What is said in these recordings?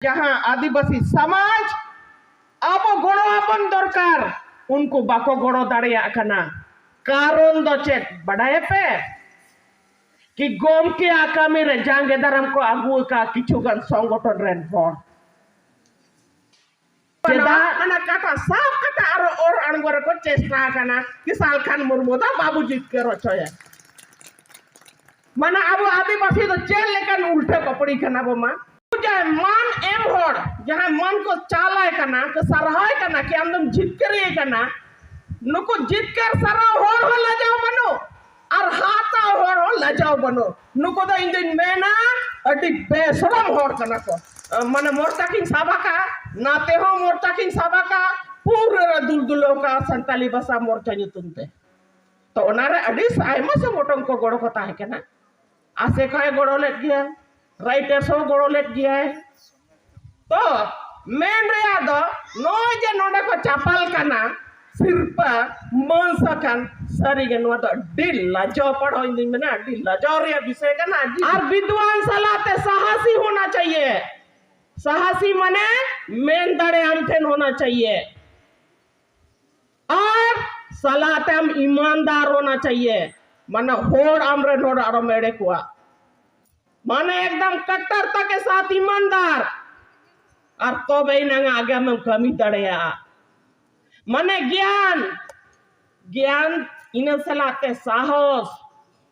जहां आदिवासी समाज अब गड़ो आपन दरकार उनको बाको गड़ो दाड़िया कना कारण दो चेक बड़ाए पे कि गोमके आकामी रे जांगे दाराम को आगु का किचुगन संगठन rain her mana kata sab kata aro or anggora ko cesta kana Kisal Khan Murmu da babu jikke rochoya mana abu आदिवासी तो चेल लेकिन उल्टे कपड़ी कना बो मा जहाँ मान एम होड़ जहाँ मन को चाला है कना के सरहाय कना कि अंदम जीत कर ये कना नुको जीत कर सरा होड़ हो ले जाओ बनो और हाथा होड़ हो ले जाओ बनो नुको तो इंदिन में ना अटी बेसरम होड़ कना को mana morta king sabaka nate ho morta king sabaka pura dul-dulo ka santali basa morta nyutunte to onare adis aima se motong ko godo ko tahe kana ase kay godo let gya writer so godo let gya to main reya do no je nonde ko chapal kana sirpa mansakan sari ge no to dil lajo padho indin mena dil lajo reya bishay kana ar vidwan salate sahasi hona chahiye साहसी मने main दड़े हमठन होना चाहिए और सलातम ईमानदार होना चाहिए माने होड़ आमरे नोड़ आरो मेड़े कुआ माने एकदम कट्टरता के साथ ईमानदार और तो भाई नंगा आगे में कमी दड़ेया माने ज्ञान ज्ञान इन्हें सलाते साहस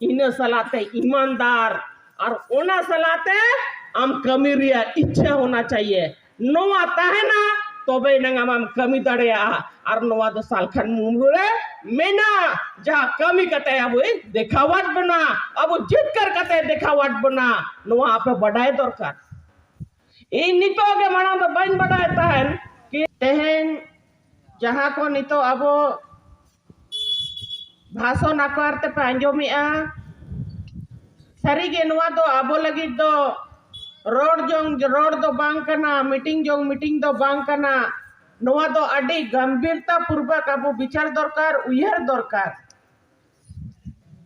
इन्हें सलाते ईमानदार और उन्हें सलाते हम कमी रिया इच्छा होना चाहिए नोआ ताहे ना तो भाई नंगा हम कमी दड़ेया और नोआ तो सालखान मुमरे मेना जहाँ कमी कते अब देखावट बना अब जिद कर कते देखावट बना नोआ आप बढ़ाए दरकार इन नितो के मना तो बन बढ़ाए ताहन कि तेहन जहाँ को नितो अब भाषण आकारते पे अंजोमिया सरी के नोआ तो अब लगी तो रोड दो बांग कना मीटिंग दो बांग कना नोआ दो अडी गंभीरता पूर्वक अब विचार दरकार उयहर दरकार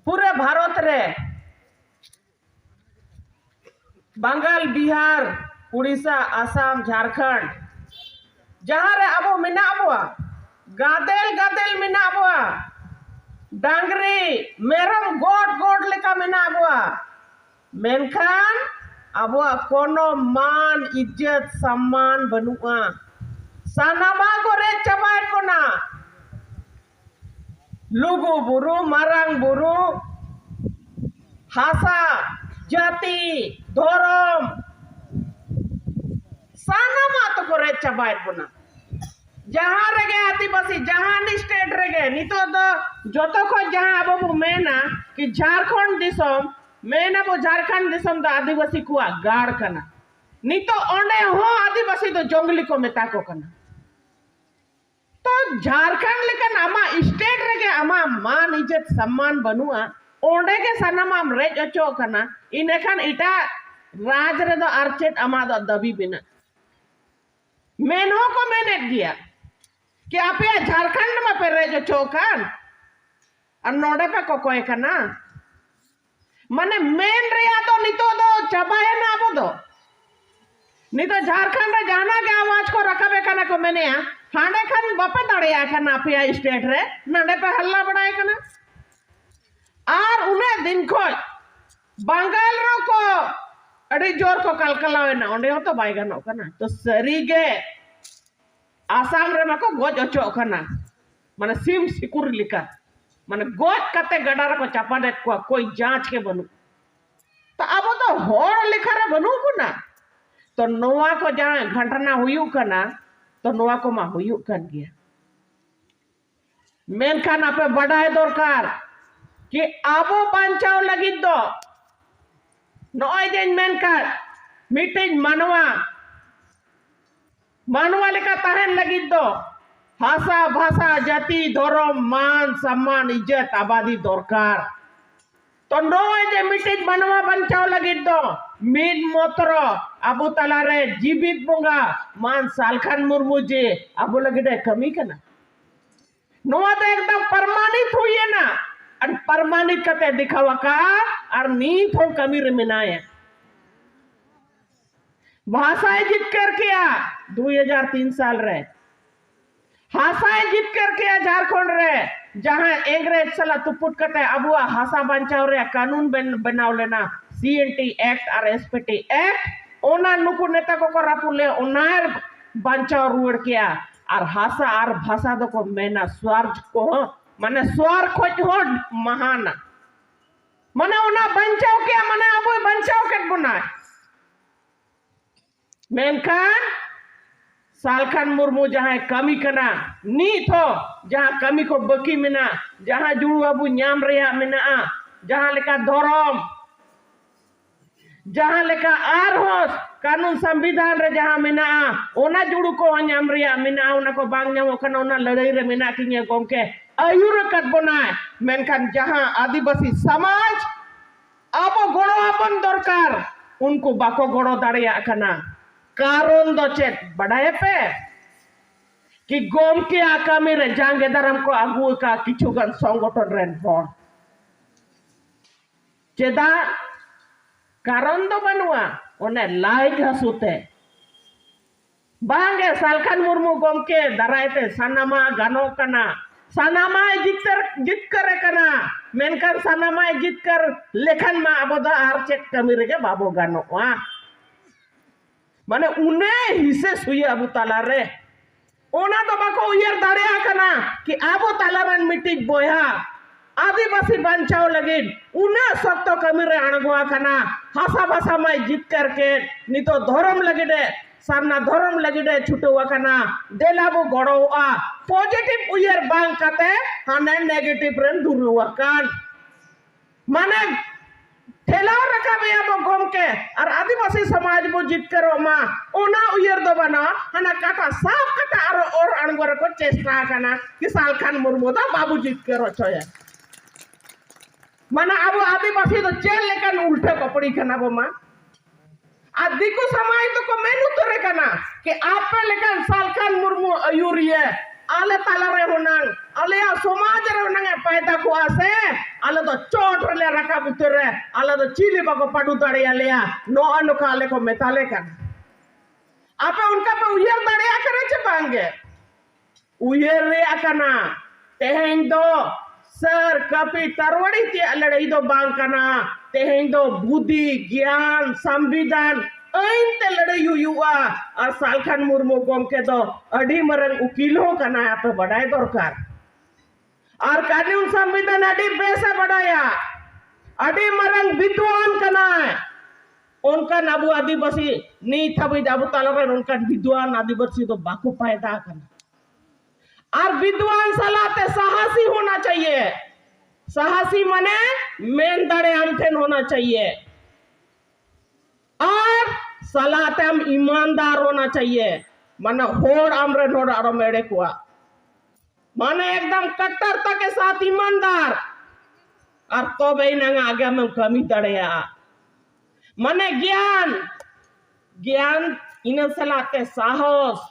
पूरे भारत रे बंगाल बिहार उड़ीसा आसाम झारखंड जहाँ रे अब मिना अबुआ गादेल मिना अबुआ डांगरी मेरम गोड लेका मिना अबुआ मेनखान अबो कोनो मान इज्जत सम्मान बनुआ सानामा को रे चबाय कोना लुगु बुरु मारांग बुरु हासा जाति धर्म सानामा तो को रे चबाय कोना जहाँ रेगे आदिवासी जहाँ नि स्टेट रेगे नितो तो जोतो को जहाँ अब मेना कि झारखंड दिसम मेना वो झारखंड दिसम द आदिवासी को गाड़ कना नी तो ओंडे हो आदिवासी तो जंगली को मेता को कना तो झारखंड लेकिन आमा स्टेट रे के आमा मान इज्जत सम्मान बनुआ ओंडे के सनामाम रेज अचो कना इनेखान इटा राज रे दो आरचेट आमा दो दबी बिना मेनो को मैंने दिया कि आप ये झारखंड में पे रेज अचो कान और नोडे पे को कोई कना मने मेन रिया तो नितो दो चबाए ना अब दो नितो झारखंड रे जाना के आवाज को रखबे कना को मैंने हांडे खन बपे दड़िया कना पिया स्टेट रे नडे पे हल्ला बड़ाए कना और उन्हें दिन को बंगाल रो को अड़ी जोर को कलकलावे ना ओंडे हो तो बाइगन हो कना तो सरीगे आसाम रे मको गोज अचो कना माने सिम सिकुर लिखा माने गोज कते गडार को चापाडे को कोई जांच के बनू तो अब तो होड़ लिखा रे बनू को ना तो नोआ को जहाँ घटना हुयू कना तो नोआ को मा हुयू कन गया मेनखान आपे बढ़ाए दरकार कि आबो बांचाव लगी दो नोय दिन मेनखान मीटिंग मानवा लेका ताहन लगी दो भाषा भाषा जाति धर्म मान सम्मान इज्जत आबादी दरकार तो नोय जे मीटिंग मानवा बांचाव लगी दो मीन मोत्र अबु तलारे जीवित बोंगा मान सालखान मुर्मू जे अबु लगे कमी कना नोआ तो एकदम प्रमाणित हुई है ना और प्रमाणित कते दिखावा का और नीत हो कमी रे मिनाए भाषाएं जितकर किया 2003 साल रे हासाएं जितकर किया झारखंड रे जहां इंग्रेज सला तुपुट कते अबुआ हासा बंचाव रे कानून बनाव लेना CNT एक्ट और SPT एक्ट ओना नुकु नेता को रापुले ओनार बंचाव रुड़ किया और हासा और भाषा दो को मेना स्वार्थ को माने स्वार खोज हो महान माने ओना बंचाव किया माने अबुआ बंचाव के बुना मेनखान सालखान मुर्मू जहां कमी करना नीत हो जहां कमी को बकी मेना जहां जुड़ू अबू नाम रेया मेना जहां लेका धर्म जहां लेका आर होस कानून संविधान रे जहां मेना ओना जुड़ू को नाम रेया मेना ओना को बांग नामो कना ओना लड़ाई रे मेना किने गोमके आयुर कट बनाए मेनखान जहां आदिवासी समाज अब गड़ो अपन दरकार उनको बाको गड़ो दाड़िया कना कारण दो चेत बढ़ाए पे कि गोम के आकामी रे जांगे दरम को आगु का किचुगन संगठन रेन हर चेदा कारण दो बनुआ ओने लाइक हसुते बांगे सालखान मुर्मू गोम के दरायते सनामा गानो कना सनामा जितकर कना मेनकर सनामा जितकर लेखन मा अबदा आर चेक कमी रे बाबो गानो वा माने उन्हें हिस्से सुई अबू ताला रे ओना तो बाको उयर दाड़िया कना कि आबो ताला रन मिटिक बोया आदिवासी बंचाव लगे उन्हें सब तो कमी रे अणगुआ कना हासा भाषा में जीत करके नी तो धर्म लगे दे सामना धर्म लगे दे छुटुआ कना देलाबो गड़ोआ पॉजिटिव उयर बांग कते हाने नेगेटिव रन दुरुआ कान माने ठेलाव रखा भी अब गोम के और आदिवासी समाज को जीत करो माँ ओना उयर दो बना हना काटा साफ काटा और अनवर को चेष्टा करना कि सालखान मुर्मू दा बाबू जीत करो छोया मना अब आदिवासी तो चेल लेकर उल्टे कपड़ी खाना वो माँ आदि को समाज तो को मेनू तो रे करना कि आप पे लेकर सालखान मुर्मू अयुरिये आले ताला रे होनांग आले या समाज रे होनांग पैदा को आसे आले तो चोट रे रखा बुतर रे आले तो चिली बाको पडू दाड़े आले या नो अनुका आले को मेताले कर आपे उनका पे उयर दाड़े करे चे बांगे उयर रे आकना तेहें दो सर कपी तरवड़ी ती लड़ाई दो बांग कना तेहें दो बुद्धि ज्ञान संविधान ऐनते लड़ाई हुआ और सालखान मुर्मू गोम के तो अड़ी मरंग उकील हो कना आप बढ़ाए दरकार और कानून संविधान अड़ी बेसे बढ़ाया अड़ी मरंग विद्वान कना उनका नाबू आदिवासी नी था भी जाबू तालर उनका विद्वान आदिवासी तो बाकू पैदा करना और विद्वान सलाते साहसी होना चाहिए साहसी माने मेन दाड़े अंठन होना चाहिए और सलाते हम ईमानदार होना चाहिए माने होड़ आमरे नोड़ आरो मेड़े कुआ माने एकदम कट्टरता के साथ ईमानदार और तो बेनंग आगे में कमी दड़ेया माने ज्ञान ज्ञान इन सलाते साहस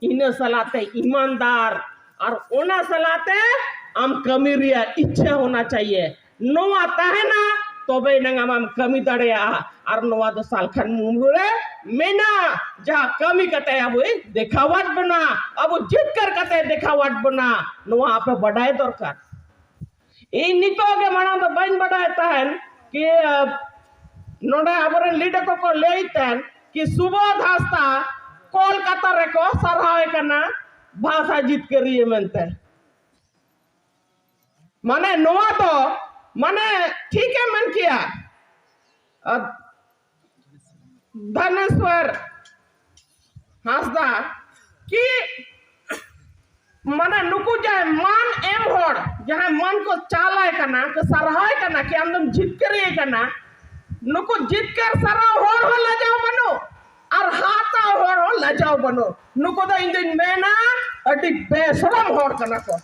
इन सलाते ईमानदार और ओना सलाते हम कमी रिया इच्छा होना चाहिए नोआ ताहेना तो बेनंग हम कमी दड़ेया और नोआ तो सालखान मुर्मू रे मेना जहाँ कमी कते अब देखावट बना अब जिद कर कते देखावट बना नोआ आप बढ़ाए दरकार इन नितो के माना तो बन बढ़ाए ताहन कि नोडा अबरे लीडर को लेइतन कि सुबोध हास्ता कोलकाता रे को सरहावे कना भाषा जीत करिए मनते माने नोआ तो माने ठीक है मन किया धनेश्वर हासदा कि माने नुकु जाए मान एम होड़ जहां मन को चालाए करना के सरहाय करना कि हम जीत करिए करना नुकु जीत कर सरा होड़ हो ले जाओ बनो और हाथा होड़ हो ले जाओ बनो नुकु तो इन मेना अति बेशरम होड़ करना को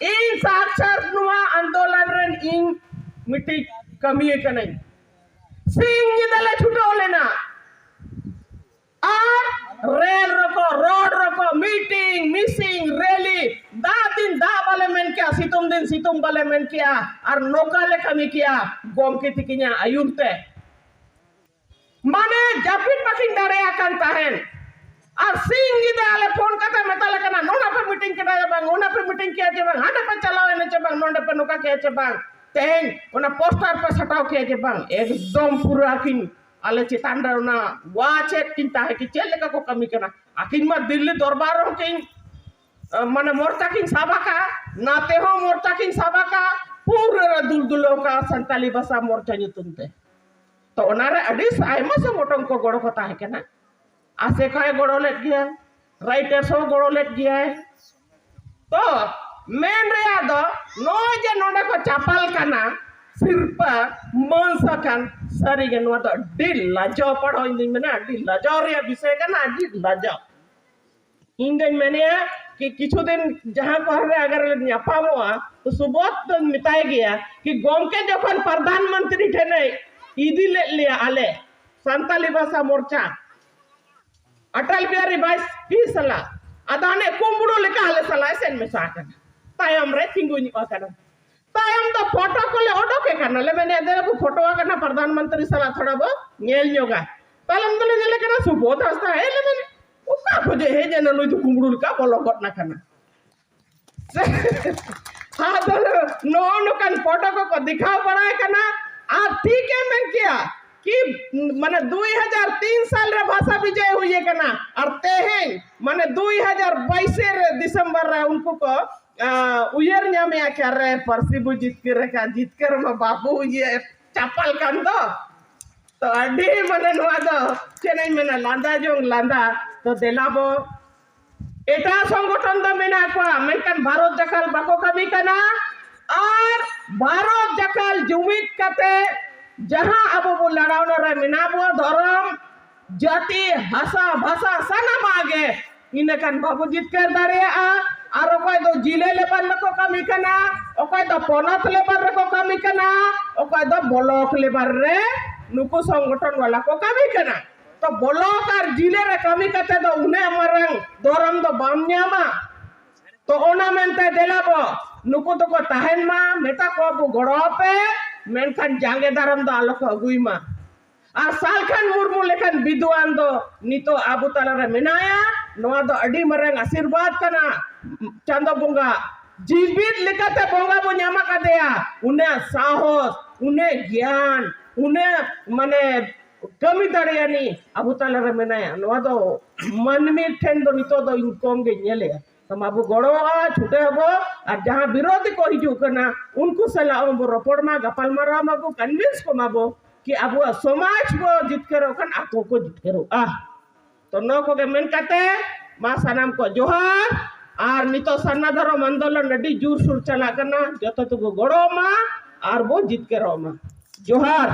इन साक्षर नुआ आंदोलन रेन इन मिट्टी कमी है कने सिंह दले छुटो लेना और रेल रोको रोड रोको मीटिंग मिसिंग रैली दा दिन दा वाले मेन क्या सितुम दिन सितुम वाले मेन क्या और नौका ले कमी किया गोम के तिकिया आयुरते माने जापिद बाकिन दाड़े आकान ताहेन और सिंह गिदा आले फोन कते मेताले कना नोना पे मीटिंग केदा जबांग ओना पे मीटिंग किया जबांग हाडे पे चलाओ एने जबांग नोंडे पे नुका किया जबांग तेहेन ओना पोस्टर पे सटाव किया जबांग एकदम पूरा किन आले चितान रे ओना वाचेत किन ताहे कि चेल लेका को कमी कना आकिन मा दिल्ली दरबार रो किन माने मोर्चा किन साबाका नाते हो मोर्चा किन साबाका पूरा दुलदुलो का संताली भाषा मोर्चा nyutunte तो ओनारे अडिस आयमा से मोटम को गोड़ो को ताहे कना आसे काय गोड़ो लेट गया राइटर्स हो गोड़ो लेट गया है तो मेन रे दो नो जे नोडे को चापल कना सिरपा मनसकन सारी के नो तो डिल लाजो पढ़ो इंदिन में ना डिल लाजो रे विषय कना डिल लाजो इंदिन में ने कि किछु दिन जहां पर अगर न्यापामोआ तो सुबोध तो मिताए गया कि गोमके जखन प्रधानमंत्री थे नहीं इदी ले लिया आले संताली भाषा मोर्चा अटल बिहारी वाजपेयी सला अदाने कुंबड़ो लेका आले सला एसेन में साकन तायम रे थिंगुनी ओकन तायम तो फोटो को ले ओडो के करना ले मैंने दे को फोटो करना प्रधानमंत्री सला थोड़ा बो नेल जोगा तलम तले ले करना सुबोध हस्ता है ले मैंने उका खोजे है जे नलुई तो कुंबड़ो का बोलो गट ना करना हां तो नो नो कन फोटो को दिखाओ पड़ा है करना आ ठीक है मैं क्या कि माने 2003 साल रे भाषा विजय हुई है करना और तेहें माने 2022 रे दिसंबर रे उनको को उयर न्यामे क्या रे परसिबु जीत कर मा बाबू ये चपल कान तो अड्डी माने नवा दो चेन्नई में लांदा जो लांदा तो देलाबो एटा संगठन दो मेना को मेनकान भारत जकाल बाको कमी कना और भारत जकाल जुमित कते जहां अब वो लड़ावना रे मिनाबो धर्म जाति भाषा भाषा सनम आगे इनकान बाबू जीत कर दाड़िया और ओकय दो जिले लेवल को कमी कना ओकय दो पनत लेवल को कमी कना ओकय दो ब्लॉक लेवल रे नुको संगठन वाला को कमी कना तो ब्लॉक और जिले रे कमी कते दो उन्हें मरंग धर्म दो बामन्यामा तो ओना मेनते देलाबो नुको तो को ताहेन मा मेता को बु गड़ो पे मेनखान जांगे धर्म दो आलो को अगुई मा आ सालखान मुर्मू लेखान विद्वान दो नितो आबू तला रे मेनाया नोआ दो अडी मरंग आशीर्वाद कना चांदो बोंगा जीवित लेकाते बोंगा बो न्यामा कदेया उन्हें साहस उन्हें ज्ञान उन्हें माने कमी दाड़ियानी आबू तला रे मेनाया नोआ दो मनमी ठेन दो नितो दो इनकम गे नेले तो आबू गड़ोआ छुटे हबो और जहां विरोधी को हिजू कना उनको सला अब रोपड़ मा गपाल मारा माबो कन्विंस को माबो कि अब समाज को जितकरो कन आको को जितकरो तो नो को के मेन कते मा सनाम को जोहार और नितो सन्ना धर्म आंदोलन अडी जोर सुर चला कना जतो तो गड़ो मा और वो जितकरो मा जोहार।